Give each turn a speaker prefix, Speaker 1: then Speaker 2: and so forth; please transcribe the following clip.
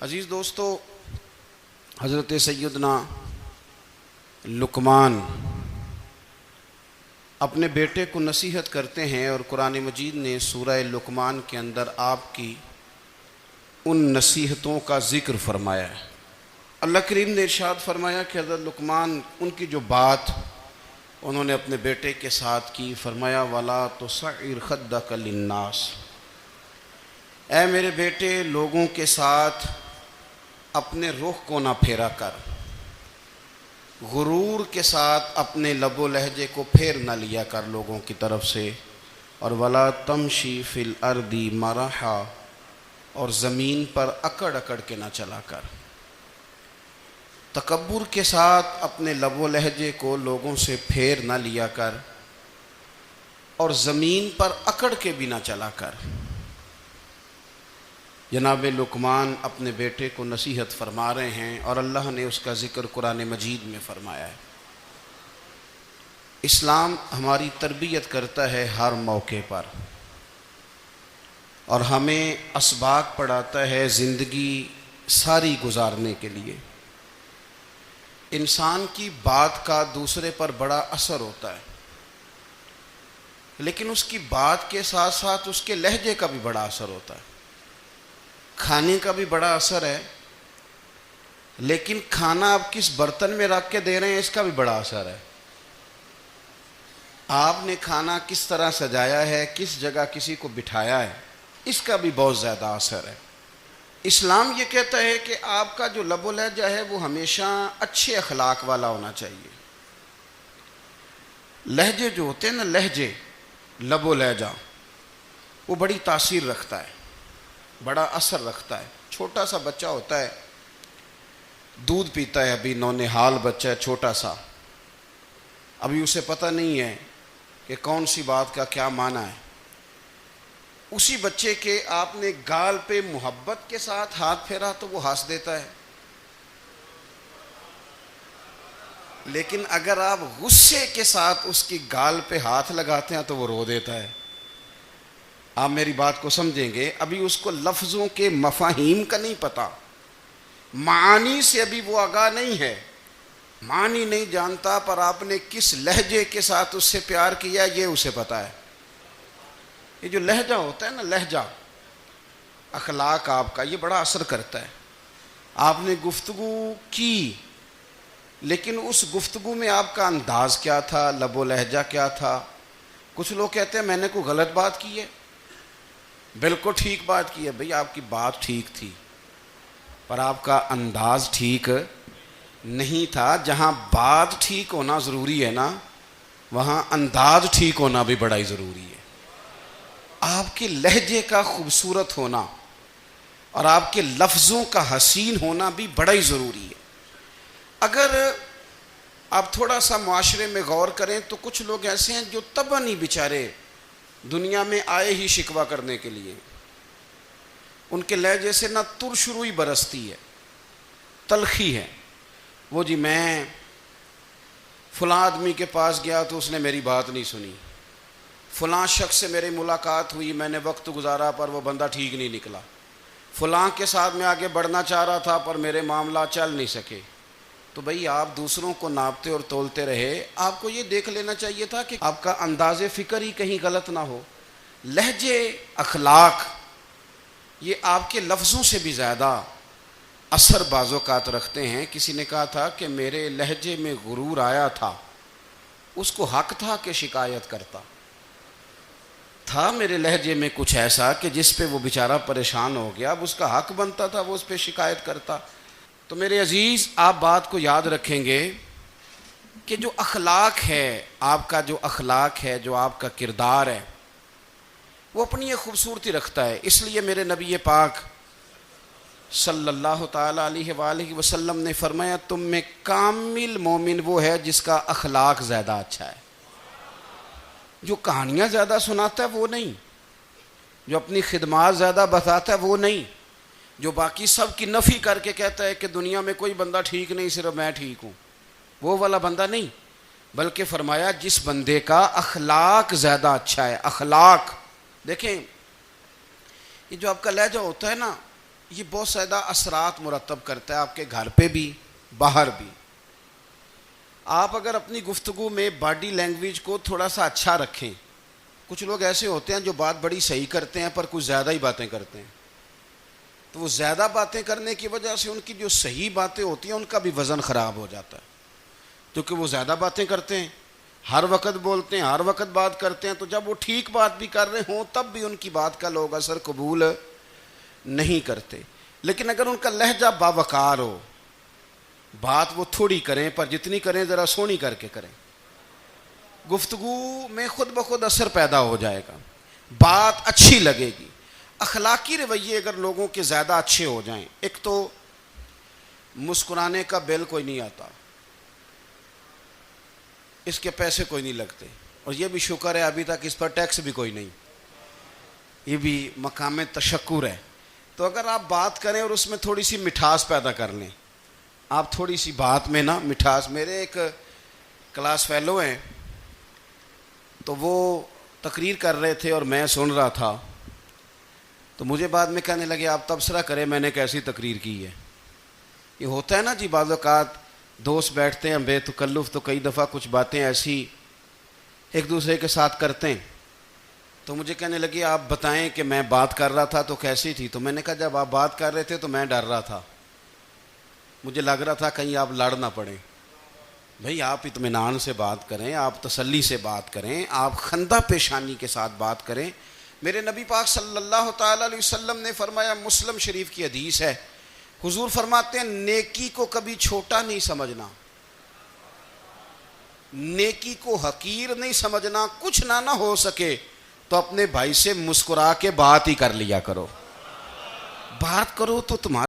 Speaker 1: عزیز دوستو، حضرت سیدنا لقمان اپنے بیٹے کو نصیحت کرتے ہیں، اور قرآن مجید نے سورہ لقمان کے اندر آپ کی ان نصیحتوں کا ذکر فرمایا ہے۔ اللہ کریم نے ارشاد فرمایا کہ حضرت لقمان ان کی جو بات انہوں نے اپنے بیٹے کے ساتھ کی، فرمایا وَلَا تُصَعِّرْ خَدَّكَ لِلنَّاسِ، اے میرے بیٹے لوگوں کے ساتھ اپنے رخ کو نہ پھیرا کر، غرور کے ساتھ اپنے لب و لہجے کو پھیر نہ لیا کر لوگوں کی طرف سے، اور وَلَا تَمْشِي فِي الْأَرْضِ مَرَحًا، اور زمین پر اکڑ اکڑ کے نہ چلا کر۔ تکبر کے ساتھ اپنے لب و لہجے کو لوگوں سے پھیر نہ لیا کر، اور زمین پر اکڑ کے بھی نہ چلا کر۔ جناب لقمان اپنے بیٹے کو نصیحت فرما رہے ہیں، اور اللہ نے اس کا ذکر قرآن مجید میں فرمایا ہے۔ اسلام ہماری تربیت کرتا ہے ہر موقع پر، اور ہمیں اسباق پڑھاتا ہے زندگی ساری گزارنے کے لیے۔ انسان کی بات کا دوسرے پر بڑا اثر ہوتا ہے، لیکن اس کی بات کے ساتھ ساتھ اس کے لہجے کا بھی بڑا اثر ہوتا ہے۔ کھانے کا بھی بڑا اثر ہے، لیکن کھانا آپ کس برتن میں رکھ کے دے رہے ہیں اس کا بھی بڑا اثر ہے۔ آپ نے کھانا کس طرح سجایا ہے، کس جگہ کسی کو بٹھایا ہے، اس کا بھی بہت زیادہ اثر ہے۔ اسلام یہ کہتا ہے کہ آپ کا جو لب و لہجہ ہے وہ ہمیشہ اچھے اخلاق والا ہونا چاہیے۔ لہجے جو ہوتے ہیں نا، لہجے، لب و لہجہ، وہ بڑی تاثیر رکھتا ہے، بڑا اثر رکھتا ہے۔ چھوٹا سا بچہ ہوتا ہے، دودھ پیتا ہے، ابھی نونہال بچہ ہے چھوٹا سا، ابھی اسے پتہ نہیں ہے کہ کون سی بات کا کیا معنی ہے۔ اسی بچے کے آپ نے گال پہ محبت کے ساتھ ہاتھ پھیرا تو وہ ہنس دیتا ہے، لیکن اگر آپ غصے کے ساتھ اس کی گال پہ ہاتھ لگاتے ہیں تو وہ رو دیتا ہے۔ آپ میری بات کو سمجھیں گے، ابھی اس کو لفظوں کے مفاہیم کا نہیں پتہ، معانی سے ابھی وہ آگاہ نہیں ہے، معنی نہیں جانتا، پر آپ نے کس لہجے کے ساتھ اس سے پیار کیا یہ اسے پتہ ہے۔ یہ جو لہجہ ہوتا ہے نا، لہجہ، اخلاق آپ کا، یہ بڑا اثر کرتا ہے۔ آپ نے گفتگو کی، لیکن اس گفتگو میں آپ کا انداز کیا تھا، لب و لہجہ کیا تھا۔ کچھ لوگ کہتے ہیں میں نے کوئی غلط بات کی ہے، بالکل ٹھیک بات کی ہے۔ بھئی آپ کی بات ٹھیک تھی، پر آپ کا انداز ٹھیک نہیں تھا۔ جہاں بات ٹھیک ہونا ضروری ہے نا، وہاں انداز ٹھیک ہونا بھی بڑا ہی ضروری ہے۔ آپ کے لہجے کا خوبصورت ہونا اور آپ کے لفظوں کا حسین ہونا بھی بڑا ہی ضروری ہے۔ اگر آپ تھوڑا سا معاشرے میں غور کریں تو کچھ لوگ ایسے ہیں جو طبعاً ہی بیچارے دنیا میں آئے ہی شکوہ کرنے کے لیے، ان کے لہجے سے نہ ترش روئی برستی ہے، تلخی ہے۔ وہ جی میں فلاں آدمی کے پاس گیا تو اس نے میری بات نہیں سنی، فلاں شخص سے میری ملاقات ہوئی، میں نے وقت گزارا پر وہ بندہ ٹھیک نہیں نکلا، فلاں کے ساتھ میں آگے بڑھنا چاہ رہا تھا پر میرے معاملات چل نہیں سکے۔ تو بھئی آپ دوسروں کو ناپتے اور تولتے رہے، آپ کو یہ دیکھ لینا چاہیے تھا کہ آپ کا انداز فکر ہی کہیں غلط نہ ہو۔ لہجے، اخلاق، یہ آپ کے لفظوں سے بھی زیادہ اثر بعض اوقات رکھتے ہیں۔ کسی نے کہا تھا کہ میرے لہجے میں غرور آیا تھا، اس کو حق تھا کہ شکایت کرتا تھا، میرے لہجے میں کچھ ایسا کہ جس پہ وہ بیچارہ پریشان ہو گیا، اب اس کا حق بنتا تھا وہ اس پہ شکایت کرتا۔ تو میرے عزیز، آپ بات کو یاد رکھیں گے کہ جو اخلاق ہے، آپ کا جو اخلاق ہے، جو آپ کا کردار ہے، وہ اپنی ایک خوبصورتی رکھتا ہے۔ اس لیے میرے نبی پاک صلی اللہ تعالیٰ علیہ وآلہ وسلم نے فرمایا تم میں کامل مومن وہ ہے جس کا اخلاق زیادہ اچھا ہے۔ جو کہانیاں زیادہ سناتا ہے وہ نہیں، جو اپنی خدمات زیادہ بتاتا ہے وہ نہیں، جو باقی سب کی نفی کر کے کہتا ہے کہ دنیا میں کوئی بندہ ٹھیک نہیں، صرف میں ٹھیک ہوں، وہ والا بندہ نہیں، بلکہ فرمایا جس بندے کا اخلاق زیادہ اچھا ہے۔ اخلاق دیکھیں، یہ جو آپ کا لہجہ ہوتا ہے نا، یہ بہت زیادہ اثرات مرتب کرتا ہے آپ کے گھر پہ بھی باہر بھی. آپ اگر اپنی گفتگو میں باڈی لینگویج کو تھوڑا سا اچھا رکھیں. کچھ لوگ ایسے ہوتے ہیں جو بات بڑی صحیح کرتے ہیں پر کچھ زیادہ ہی باتیں کرتے ہیں, تو وہ زیادہ باتیں کرنے کی وجہ سے ان کی جو صحیح باتیں ہوتی ہیں ان کا بھی وزن خراب ہو جاتا ہے, کیونکہ وہ زیادہ باتیں کرتے ہیں, ہر وقت بولتے ہیں, ہر وقت بات کرتے ہیں. تو جب وہ ٹھیک بات بھی کر رہے ہوں تب بھی ان کی بات کا لوگ اثر قبول نہیں کرتے. لیکن اگر ان کا لہجہ باوقار ہو, بات وہ تھوڑی کریں پر جتنی کریں ذرا سونی کر کے کریں, گفتگو میں خود بخود اثر پیدا ہو جائے گا, بات اچھی لگے گی. اخلاقی رویے اگر لوگوں کے زیادہ اچھے ہو جائیں, ایک تو مسکرانے کا بل کوئی نہیں آتا, اس کے پیسے کوئی نہیں لگتے, اور یہ بھی شکر ہے ابھی تک اس پر ٹیکس بھی کوئی نہیں, یہ بھی مقام تشکر ہے. تو اگر آپ بات کریں اور اس میں تھوڑی سی مٹھاس پیدا کر لیں, آپ تھوڑی سی بات میں نا مٹھاس. میرے ایک کلاس فیلو ہیں, تو وہ تقریر کر رہے تھے اور میں سن رہا تھا, تو مجھے بعد میں کہنے لگے آپ تبصرہ کریں میں نے کیسی تقریر کی ہے. یہ ہوتا ہے نا جی, بعض اوقات دوست بیٹھتے ہیں بے تکلف تو کئی دفعہ کچھ باتیں ایسی ایک دوسرے کے ساتھ کرتے ہیں. تو مجھے کہنے لگے آپ بتائیں کہ میں بات کر رہا تھا تو کیسی تھی. تو میں نے کہا جب آپ بات کر رہے تھے تو میں ڈر رہا تھا, مجھے لگ رہا تھا کہیں آپ لڑ نہ پڑیں. بھئی آپ اطمینان سے بات کریں, آپ تسلی سے بات کریں, آپ خندہ پیشانی کے ساتھ بات کریں. میرے نبی پاک صلی اللہ تعالی علیہ وسلم نے فرمایا, مسلم شریف کی حدیث ہے, حضور فرماتے ہیں نیکی کو کبھی چھوٹا نہیں سمجھنا, نیکی کو حقیر نہیں سمجھنا. کچھ نہ ہو سکے تو اپنے بھائی سے مسکرا کے بات ہی کر لیا کرو, بات کرو تو تمہارا